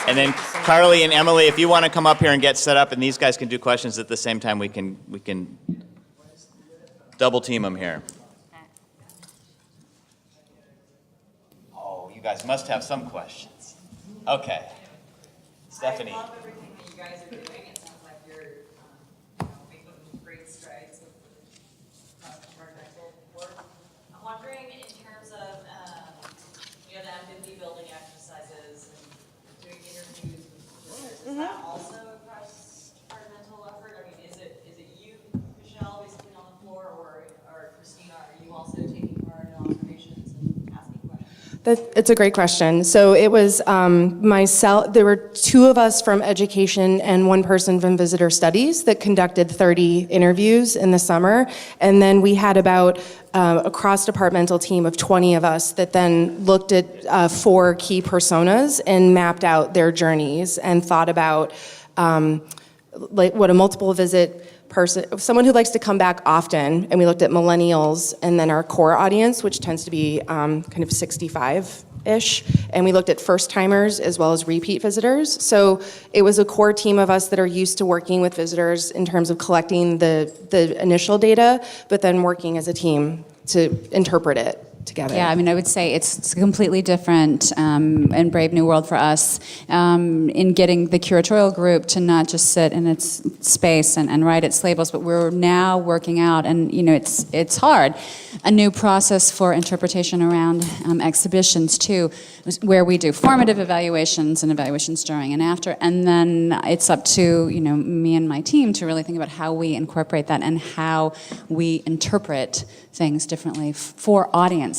And then Carly and Emily, if you want to come up here and get set up, and these guys can do questions at the same time, we can double team them here. Oh, you guys must have some questions. Okay. Stephanie. I love everything that you guys are doing. It sounds like you're making great strides with departmental work. I'm wondering, in terms of the empathy building exercises and doing interviews with visitors, is that also a cross-departmental effort? I mean, is it you, Michelle, basically on the floor, or Christina, are you also taking part in observations and asking questions? It's a great question. So it was myself, there were 2 of us from education and 1 person from visitor studies that conducted 30 interviews in the summer. And then we had about a cross-departmental team of 20 of us that then looked at 4 key personas and mapped out their journeys and thought about like what a multiple visit person, someone who likes to come back often, and we looked at millennials, and then our core audience, which tends to be kind of 65-ish, and we looked at first-timers as well as repeat visitors. So it was a core team of us that are used to working with visitors in terms of collecting the initial data, but then working as a team to interpret it together. Yeah, I mean, I would say it's a completely different and brave new world for us in getting the curatorial group to not just sit in its space and write its labels, but we're now working out, and it's hard, a new process for interpretation around exhibitions too, where we do formative evaluations and evaluations during and after, and then it's up to me and my team to really think about how we incorporate that and how we interpret things differently for audiences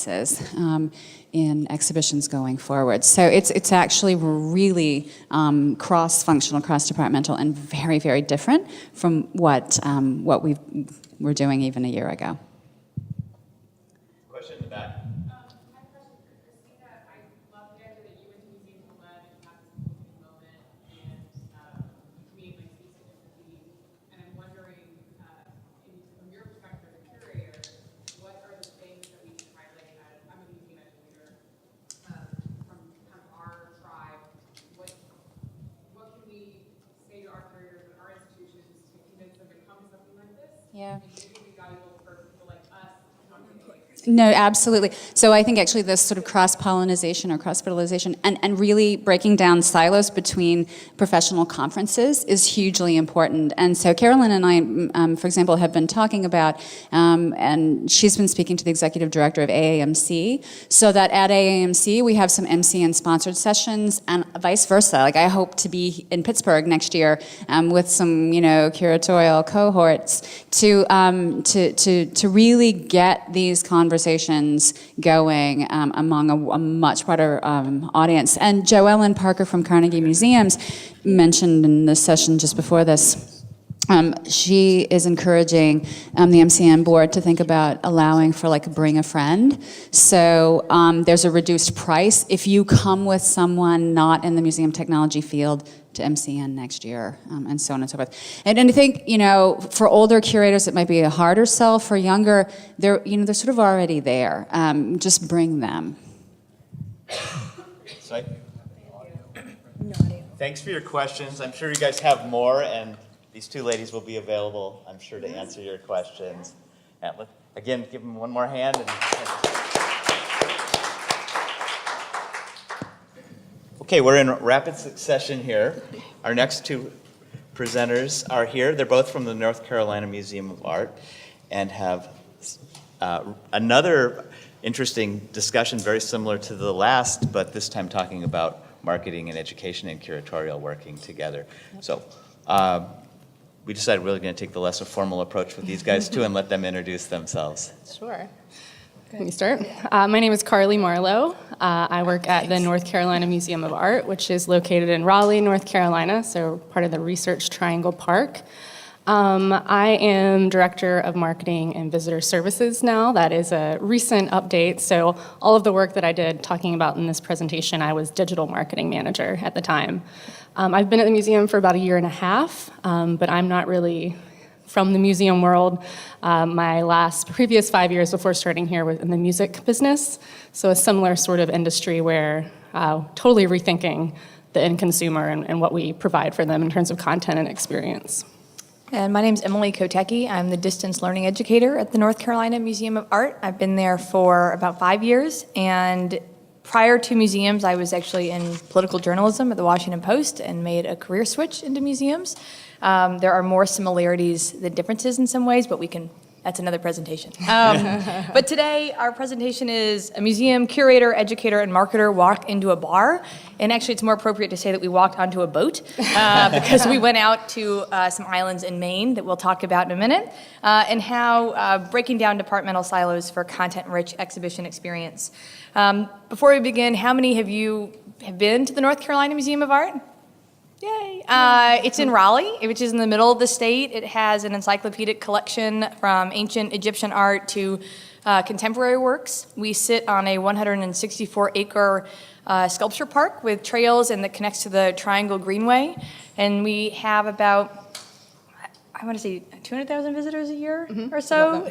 in exhibitions going forward. So it's actually really cross-functional, cross-departmental, and very, very different from what we were doing even a year ago. Question in the back. Yeah. No, absolutely. So I think actually this sort of cross-pollination or cross-fertilization and really breaking down silos between professional conferences is hugely important. And so Carolyn and I, for example, have been talking about, and she's been speaking to the executive director of AAMC, so that at AAMC we have some MCN-sponsored sessions and vice versa. Like I hope to be in Pittsburgh next year with some, curatorial cohorts to really get these conversations going among a much broader audience. And Joellen Parker from Carnegie Museums mentioned in the session just before this, she is encouraging the MCN board to think about allowing for bring a friend. So there's a reduced price if you come with someone not in the museum technology field to MCN next year, and so on and so forth. And I think, for older curators, it might be a harder sell. For younger, they're sort of already there. Just bring them. Sorry? Thanks for your questions. I'm sure you guys have more, and these 2 ladies will be available, I'm sure, to answer your questions. And again, give them one more hand. Okay, we're in rapid succession here. Our next 2 presenters are here. They're both from the North Carolina Museum of Art and have another interesting discussion very similar to the last, but this time talking about marketing and education and curatorial working together. So we decided we're really going to take the less formal approach with these guys too and let them introduce themselves. Sure. Let me start. My name is Carly Marlowe. I work at the North Carolina Museum of Art, which is located in Raleigh, North Carolina, so part of the Research Triangle Park. I am Director of Marketing and Visitor Services now. That is a recent update. So all of the work that I did talking about in this presentation, I was Digital Marketing Manager at the time. I've been at the museum for about a year and a half, but I'm not really from the museum world. My previous 5 years before starting here was in the music business, so a similar sort of industry where totally rethinking end consumer and what we provide for them in terms of content and experience. And my name's Emily Kotecki. I'm the distance learning educator at the North Carolina Museum of Art. I've been there for about 5 years, and prior to museums, I was actually in political journalism at the Washington Post and made a career switch into museums. There are more similarities than differences in some ways, but that's another presentation. But today, our presentation is a museum curator, educator, and marketer walked into a bar. And actually, it's more appropriate to say that we walked onto a boat because we went out to some islands in Maine that we'll talk about in a minute, and how breaking down departmental silos for content-rich exhibition experience. Before we begin, how many of you have been to the North Carolina Museum of Art? Yay. It's in Raleigh, which is in the middle of the state. It has an encyclopedic collection from ancient Egyptian art to contemporary works. We sit on a 164-acre sculpture park with trails and that connects to the Triangle Greenway. And we have about, I want to say, 200,000 visitors a year or so,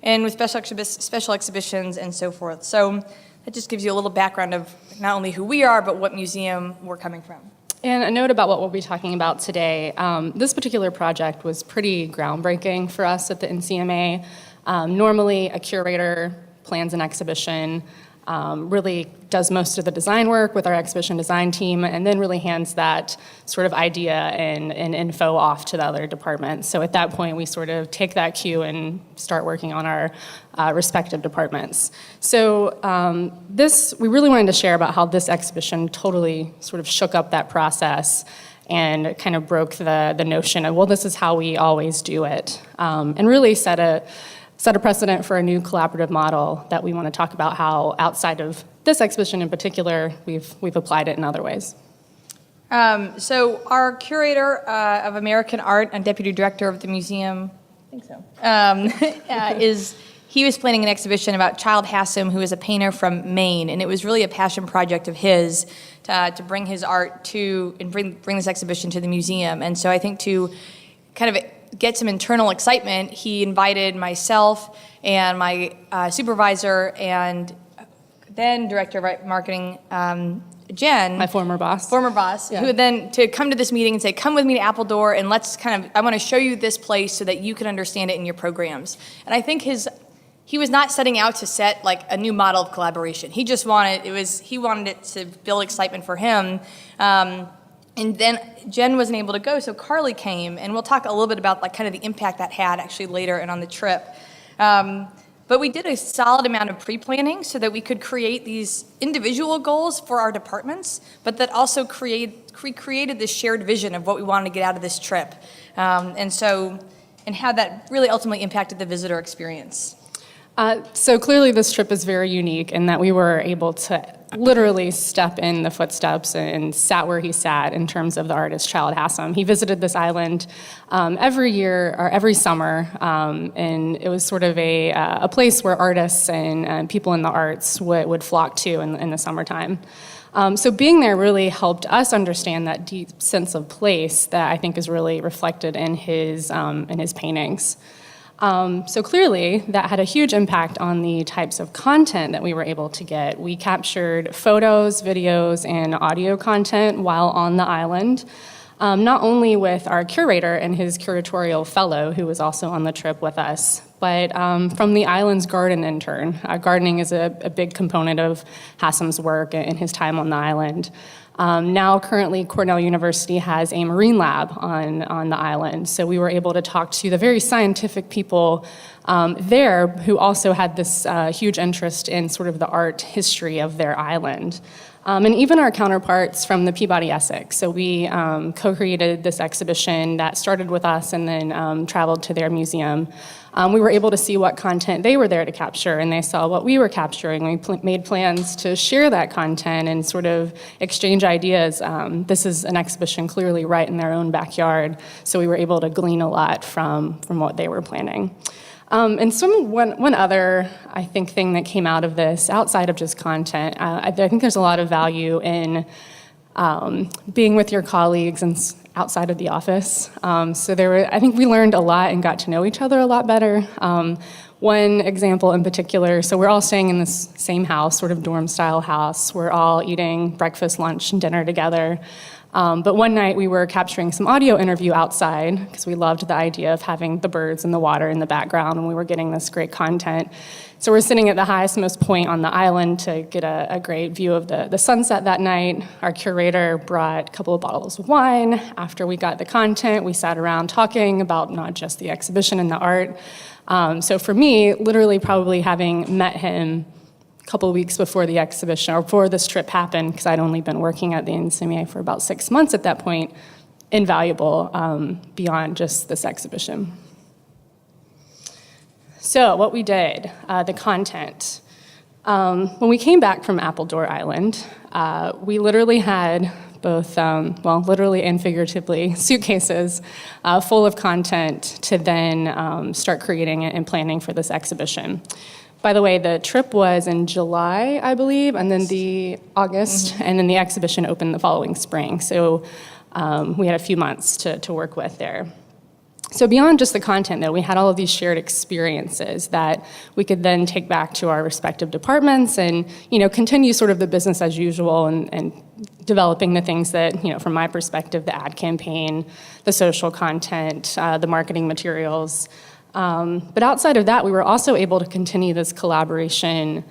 and with special exhibitions and so forth. So that just gives you a little background of not only who we are, but what museum we're coming from. And a note about what we'll be talking about today. This particular project was pretty groundbreaking for us at the NCMA. Normally, a curator plans an exhibition, really does most of the design work with our exhibition design team, and then really hands that sort of idea and info off to the other departments. So at that point, we sort of take that cue and start working on our respective departments. So we really wanted to share about how this exhibition totally sort of shook up that process and kind of broke the notion of, well, this is how we always do it, and really set a precedent for a new collaborative model that we want to talk about how outside of this exhibition in particular, we've applied it in other ways. So our curator of American art and deputy director of the museum, I think so, he was planning an exhibition about Childe Hassam, who is a painter from Maine, and it was really a passion project of his to bring his art to and bring this exhibition to the museum. And so I think to kind of get some internal excitement, he invited myself and my supervisor and then director of marketing, Jen. My former boss. Yeah. Who would then to come to this meeting and say, come with me to Appledore and let's I want to show you this place so that you can understand it in your programs. And I think he was not setting out to set like a new model of collaboration. He just wanted it to build excitement for him. And then Jen wasn't able to go, so Carly came, and we'll talk a little bit about like kind of the impact that had actually later and on the trip. But we did a solid amount of pre-planning so that we could create these individual goals for our departments, but that also created this shared vision of what we wanted to get out of this trip, and how that really ultimately impacted the visitor experience. So clearly this trip is very unique in that we were able to literally step in the footsteps and sat where he sat in terms of the artist Childe Hassam. He visited this island every year or every summer, and it was sort of a place where artists and people in the arts would flock to in the summertime. So being there really helped us understand that deep sense of place that I think is really reflected in his paintings. So clearly, that had a huge impact on the types of content that we were able to get. We captured photos, videos, and audio content while on the island, not only with our curator and his curatorial fellow, who was also on the trip with us, but from the island's garden intern. Gardening is a big component of Hassam's work and his time on the island. Now, currently, Cornell University has a marine lab on the island, so we were able to talk to the very scientific people there who also had this huge interest in sort of the art history of their island. And even our counterparts from the Peabody Essex. So we co-created this exhibition that started with us and then traveled to their museum. We were able to see what content they were there to capture, and they saw what we were capturing. We made plans to share that content and sort of exchange ideas. This is an exhibition clearly right in their own backyard, so we were able to glean a lot from what they were planning. And one other, I think, thing that came out of this, outside of just content, I think there's a lot of value in being with your colleagues and outside of the office. I think we learned a lot and got to know each other a lot better. one example in particular, so we're all staying in this same house, sort of dorm-style house. We're all eating breakfast, lunch, and dinner together. But one night we were capturing some audio interview outside because we loved the idea of having the birds and the water in the background, and we were getting this great content. So we're sitting at the highest most point on the island to get a great view of the sunset that night. Our curator brought a couple of bottles of wine. After we got the content, we sat around talking about not just the exhibition and the art. So for me, literally probably having met him a couple of weeks before the exhibition, or before this trip happened, because I'd only been working at the NCMA for about 6 months at that point, invaluable beyond just this exhibition. So what we did, the content. When we came back from Appledore Island, we literally had both, literally and figuratively, suitcases full of content to then start creating and planning for this exhibition. By the way, the trip was in July, I believe, and then the August, and then the exhibition opened the following spring. So we had a few months to work with there. So beyond just the content, though, we had all of these shared experiences that we could then take back to our respective departments and, continue sort of the business as usual and developing the things that, from my perspective, the ad campaign, the social content, the marketing materials. But outside of that, we were also able to continue this collaboration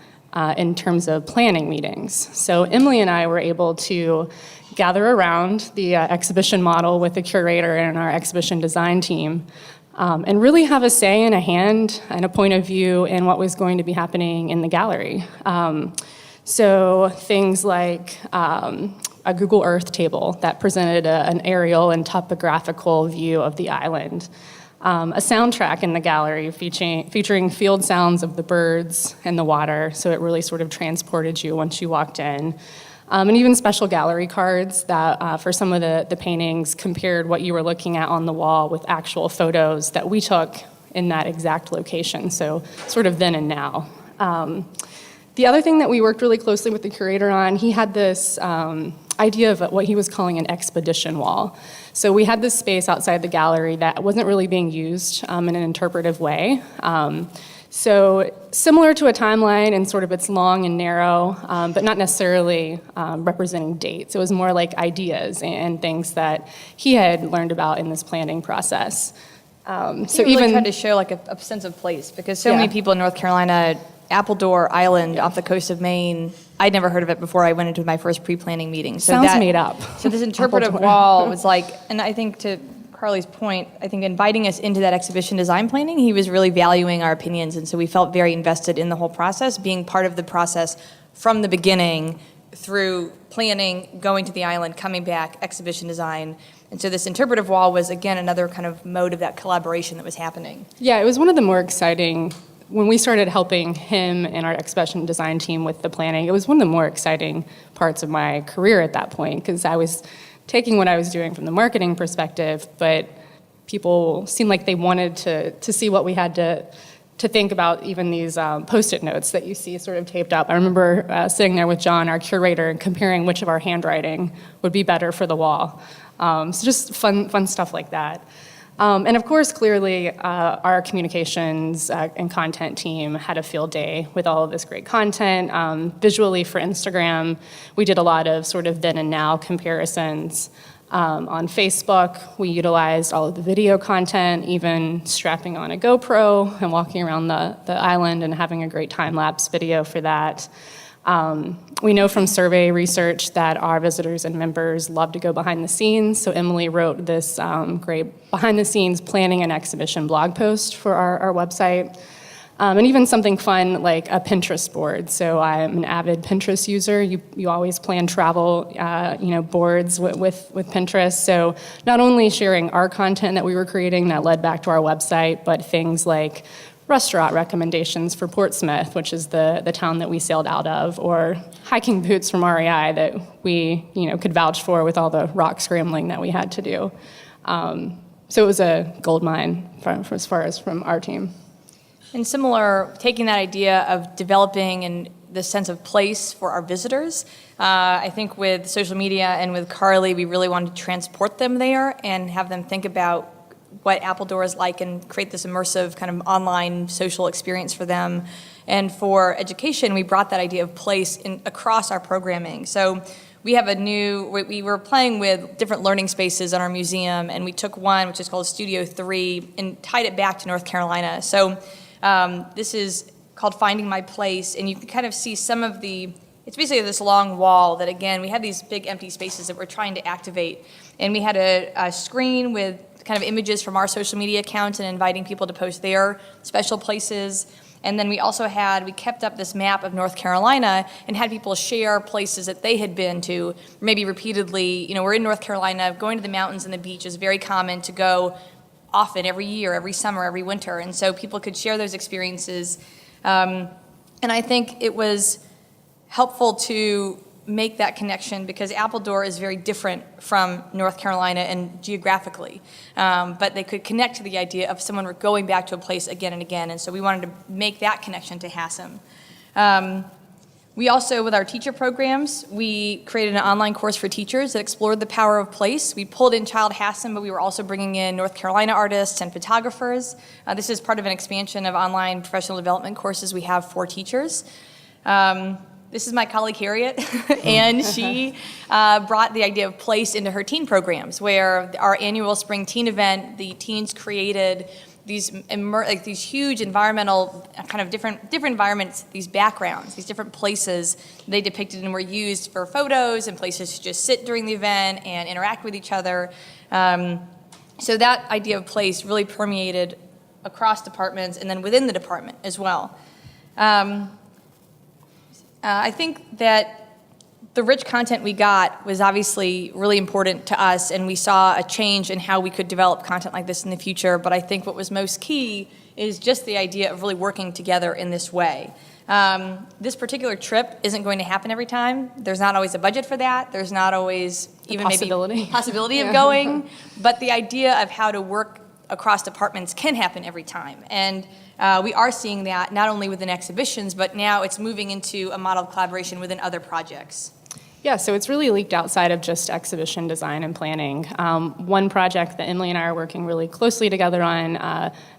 in terms of planning meetings. So Emily and I were able to gather around the exhibition model with the curator and our exhibition design team, and really have a say and a hand and a point of view in what was going to be happening in the gallery. So things like a Google Earth table that presented an aerial and topographical view of the island. A soundtrack in the gallery featuring field sounds of the birds and the water, so it really sort of transported you once you walked in. And even special gallery cards that, for some of the paintings, compared what you were looking at on the wall with actual photos that we took in that exact location, so sort of then and now. The other thing that we worked really closely with the curator on, he had this idea of what he was calling an expedition wall. So we had this space outside the gallery that wasn't really being used in an interpretive way. So similar to a timeline in sort of its long and narrow, but not necessarily representing dates. It was more like ideas and things that he had learned about in this planning process. So really tried to show like a sense of place, because so many people in North Carolina, Appledore Island off the coast of Maine, I'd never heard of it before I went into my first pre-planning meeting. So sounds made up. So this interpretive wall was like, and I think to Carly's point, I think inviting us into that exhibition design planning, he was really valuing our opinions, and so we felt very invested in the whole process, being part of the process from the beginning through planning, going to the island, coming back, exhibition design. And so this interpretive wall was, again, another kind of mode of that collaboration that was happening. Yeah, it was one of the more exciting, when we started helping him and our exhibition design team with the planning, it was one of the more exciting parts of my career at that point, because I was taking what I was doing from the marketing perspective, but people seemed like they wanted to see what we had to think about, even these Post-it notes that you see sort of taped up. I remember sitting there with John, our curator, and comparing which of our handwriting would be better for the wall. So just fun stuff like that. And of course, clearly, our communications and content team had a field day with all of this great content. Visually for Instagram, we did a lot of sort of then and now comparisons. On Facebook, we utilized all of the video content, even strapping on a GoPro and walking around the island and having a great time-lapse video for that. We know from survey research that our visitors and members love to go behind the scenes, so Emily wrote this great behind-the-scenes planning and exhibition blog post for our website. And even something fun like a Pinterest board. So I'm an avid Pinterest user. You always plan travel, boards with Pinterest. So not only sharing our content that we were creating that led back to our website, but things like restaurant recommendations for Portsmouth, which is the town that we sailed out of, or hiking boots from REI that we could vouch for with all the rock scrambling that we had to do. So it was a gold mine as far as from our team. And similar, taking that idea of developing and the sense of place for our visitors, I think with social media and with Carly, we really wanted to transport them there and have them think about what Appledore is like and create this immersive kind of online social experience for them. And for education, we brought that idea of place across our programming. So we have we were playing with different learning spaces in our museum, and we took one, which is called Studio 3, and tied it back to North Carolina. So this is called Finding My Place, and you can kind of see some of it's basically this long wall that, again, we had these big empty spaces that we're trying to activate. And we had a screen with kind of images from our social media accounts and inviting people to post their special places. And then we kept up this map of North Carolina and had people share places that they had been to, maybe repeatedly. We're in North Carolina, going to the mountains and the beach is very common to go often, every year, every summer, every winter. And so people could share those experiences. And I think it was helpful to make that connection because Appledore is very different from North Carolina and geographically, but they could connect to the idea of someone going back to a place again and again, and so we wanted to make that connection to Hassam. We also, with our teacher programs, we created an online course for teachers that explored the power of place. We pulled in Childe Hassam, but we were also bringing in North Carolina artists and photographers. This is part of an expansion of online professional development courses we have for teachers. This is my colleague Harriet, and she brought the idea of place into her teen programs, where our annual spring teen event, the teens created these huge environmental, kind of different environments, these backgrounds, these different places they depicted and were used for photos and places to just sit during the event and interact with each other. So that idea of place really permeated across departments and then within the department as well. I think that the rich content we got was obviously really important to us, and we saw a change in how we could develop content like this in the future, but I think what was most key is just the idea of really working together in this way. This particular trip isn't going to happen every time. There's not always a budget for that. There's not always even maybe possibility of going, but the idea of how to work across departments can happen every time. And we are seeing that not only within exhibitions, but now it's moving into a model of collaboration within other projects. Yeah, so it's really leaked outside of just exhibition design and planning. One project that Emily and I are working really closely together on,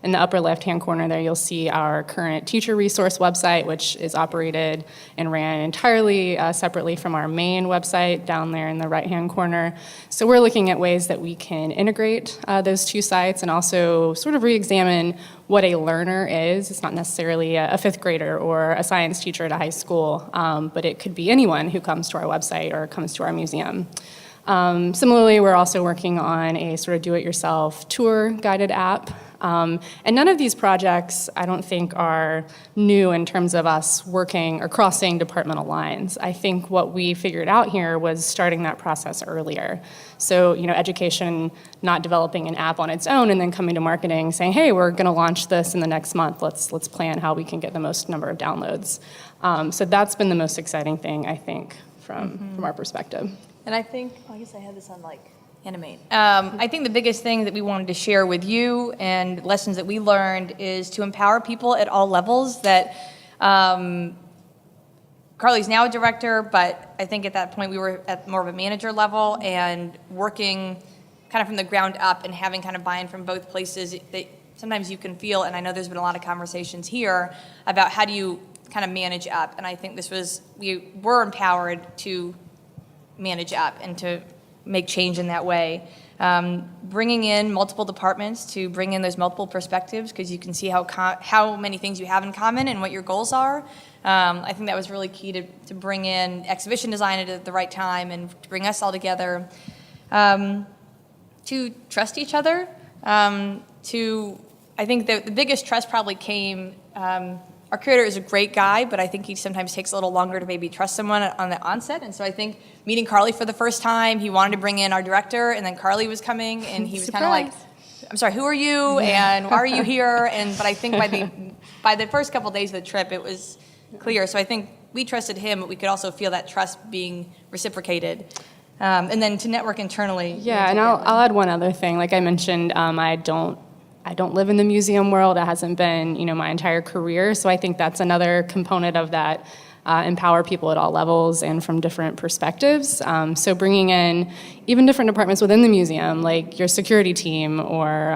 in the upper left-hand corner there, you'll see our current teacher resource website, which is operated and ran entirely separately from our main website down there in the right-hand corner. So we're looking at ways that we can integrate those two sites and also sort of re-examine what a learner is. It's not necessarily a fifth grader or a science teacher at a high school, but it could be anyone who comes to our website or comes to our museum. Similarly, we're also working on a sort of do-it-yourself tour guided app. And none of these projects, I don't think, are new in terms of us working or crossing departmental lines. I think what we figured out here was starting that process earlier. So, education not developing an app on its own and then coming to marketing saying, hey, we're going to launch this in the next month. Let's plan how we can get the most number of downloads. So that's been the most exciting thing, I think, from our perspective. And I think, I guess I had this on animate. I think the biggest thing that we wanted to share with you and lessons that we learned is to empower people at all levels. That Carly's now a director, but I think at that point we were at more of a manager level and working kind of from the ground up and having kind of buy-in from both places that sometimes you can feel, and I know there's been a lot of conversations here about how do you kind of manage up, and I think we were empowered to manage up and to make change in that way. Bringing in multiple departments to bring in those multiple perspectives, because you can see how many things you have in common and what your goals are. I think that was really key to bring in exhibition design at the right time and to bring us all together. To trust each other. I think the biggest trust probably came, our curator is a great guy, but I think he sometimes takes a little longer to maybe trust someone on the onset. And so I think meeting Carly for the first time, he wanted to bring in our director, and then Carly was coming, and he was kind of like, I'm sorry, who are you, and why are you here? But I think by the first couple of days of the trip, it was clear. So I think we trusted him, but we could also feel that trust being reciprocated. And then to network internally. Yeah, and I'll add one other thing. Like I mentioned, I don't live in the museum world. It hasn't been, my entire career. So I think that's another component of that empower people at all levels and from different perspectives. So bringing in even different departments within the museum, like your security team or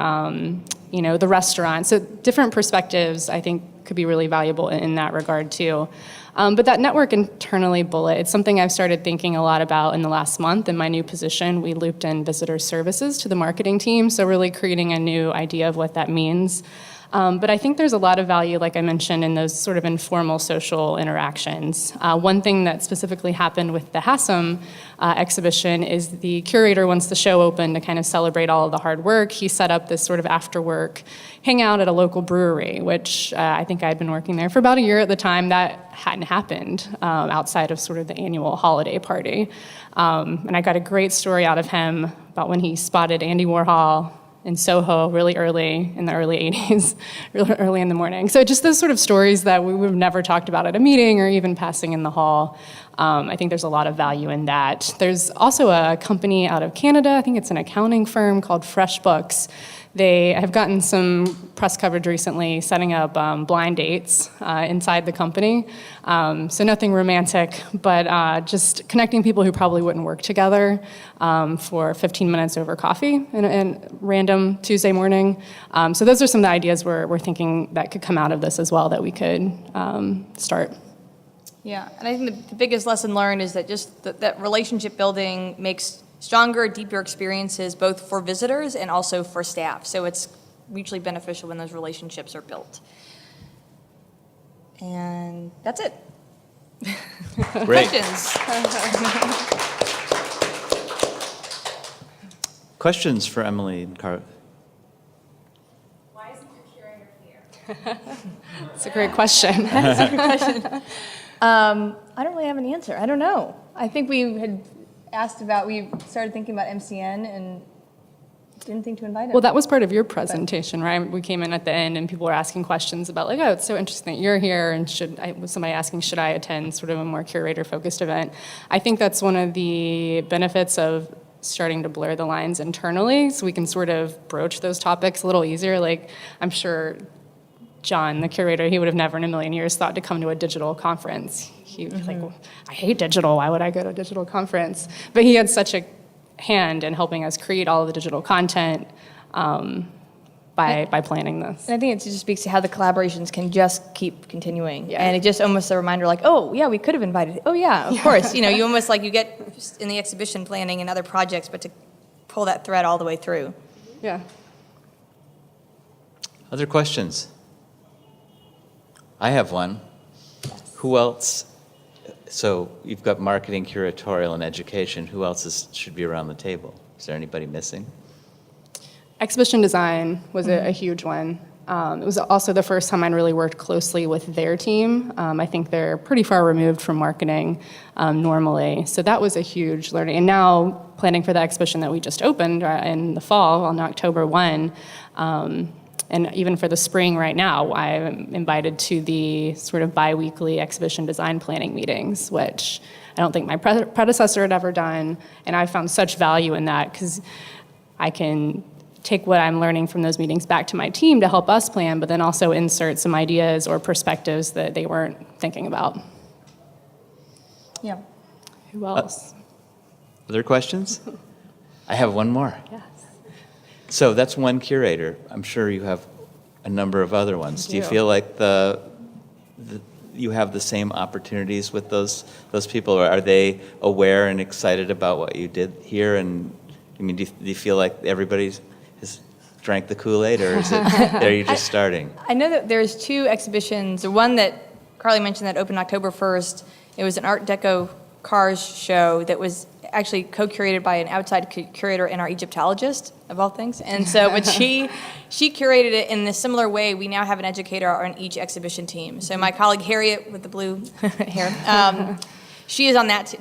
the restaurant. So different perspectives, I think, could be really valuable in that regard too. But that network internally bullet, it's something I've started thinking a lot about in the last month. In my new position, we looped in visitor services to the marketing team, so really creating a new idea of what that means. But I think there's a lot of value, like I mentioned, in those sort of informal social interactions. One thing that specifically happened with the Hassam exhibition is the curator, once the show opened, to kind of celebrate all of the hard work, he set up this sort of after-work hangout at a local brewery, which I think I had been working there for about a year at the time. That hadn't happened outside of sort of the annual holiday party. And I got a great story out of him about when he spotted Andy Warhol in Soho really early in the early 80s, really early in the morning. So just those sort of stories that we would have never talked about at a meeting or even passing in the hall. I think there's a lot of value in that. There's also a company out of Canada, I think it's an accounting firm called FreshBooks. They have gotten some press coverage recently setting up blind dates inside the company. So nothing romantic, but just connecting people who probably wouldn't work together for 15 minutes over coffee in a random Tuesday morning. So those are some of the ideas we're thinking that could come out of this as well that we could start. Yeah, and I think the biggest lesson learned is that just that relationship building makes stronger, deeper experiences both for visitors and also for staff. So it's mutually beneficial when those relationships are built. And that's it. Great. Questions? Questions for Emily and Carl? Why isn't your curator here? It's a great question. I don't really have an answer. I don't know. I think we had we started thinking about MCN and didn't think to invite him. Well, that was part of your presentation, right? We came in at the end and people were asking questions about like, oh, it's so interesting that you're here, and was somebody asking, should I attend sort of a more curator-focused event? I think that's one of the benefits of starting to blur the lines internally, so we can sort of broach those topics a little easier. Like, I'm sure John, the curator, he would have never in a million years thought to come to a digital conference. He was like, well, I hate digital, why would I go to a digital conference? But he had such a hand in helping us create all of the digital content by planning this. And I think it just speaks to how the collaborations can just keep continuing. Yeah. And it just almost a reminder like, oh, yeah, we could have invited. Oh, yeah, of course. You almost like you get in the exhibition planning and other projects, but to pull that thread all the way through. Yeah. Other questions? I have one. Who else? So you've got marketing, curatorial, and education. Who else should be around the table? Is there anybody missing? Exhibition design was a huge one. It was also the first time I really worked closely with their team. I think they're pretty far removed from marketing normally. So that was a huge learning. And now planning for the exhibition that we just opened in the fall on October 1, and even for the spring right now, I'm invited to the sort of bi-weekly exhibition design planning meetings, which I don't think my predecessor had ever done. And I found such value in that because I can take what I'm learning from those meetings back to my team to help us plan, but then also insert some ideas or perspectives that they weren't thinking about. Yeah. Who else? Other questions? I have one more. Yes. So that's one curator. I'm sure you have a number of other ones. Do you feel like you have the same opportunities with those people, or are they aware and excited about what you did here? And I mean, do you feel like everybody has drank the Kool-Aid, or are you just starting? I know that there's two exhibitions. The one that Carly mentioned that opened October 1st, it was an Art Deco cars show that was actually co-curated by an outside curator and our Egyptologist, of all things. And so, but she curated it in a similar way. We now have an educator on each exhibition team. So my colleague Harriet with the blue hair, she is on that,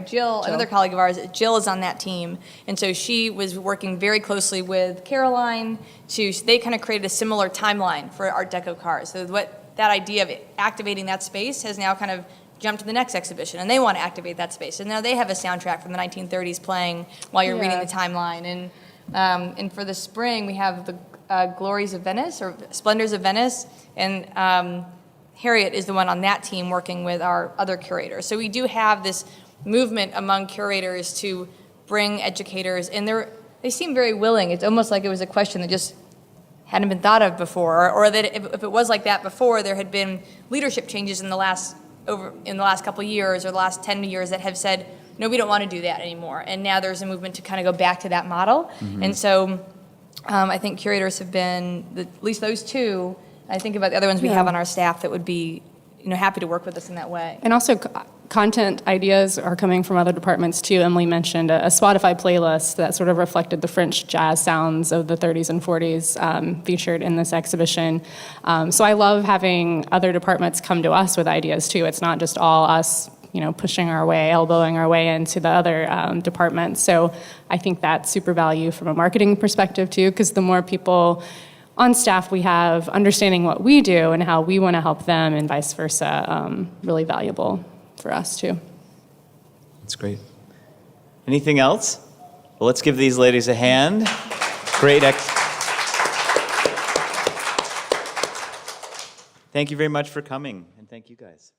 Jill, another colleague of ours, Jill is on that team. And so she was working very closely with Caroline they kind of created a similar timeline for Art Deco cars. So that idea of activating that space has now kind of jump to the next exhibition, and they want to activate that space. And now they have a soundtrack from the 1930s playing while you're reading the timeline. And for the spring, we have the Glories of Venice, or Splendors of Venice, and Harriet is the one on that team working with our other curators. So we do have this movement among curators to bring educators, and they seem very willing. It's almost like it was a question that just hadn't been thought of before, or that if it was like that before, there had been leadership changes in the last couple of years or the last 10 years that have said, no, we don't want to do that anymore. And now there's a movement to kind of go back to that model. And so I think curators have been, at least those two, I think about the other ones we have on our staff that would be, happy to work with us in that way. And also, content ideas are coming from other departments too. Emily mentioned a Spotify playlist that sort of reflected the French jazz sounds of the 30s and 40s featured in this exhibition. So I love having other departments come to us with ideas too. It's not just all us, pushing our way, elbowing our way into the other departments. So I think that's super value from a marketing perspective too, because the more people on staff we have understanding what we do and how we want to help them and vice versa, really valuable for us too. That's great. Anything else? Well, let's give these ladies a hand. Great. Thank you very much for coming, and thank you guys.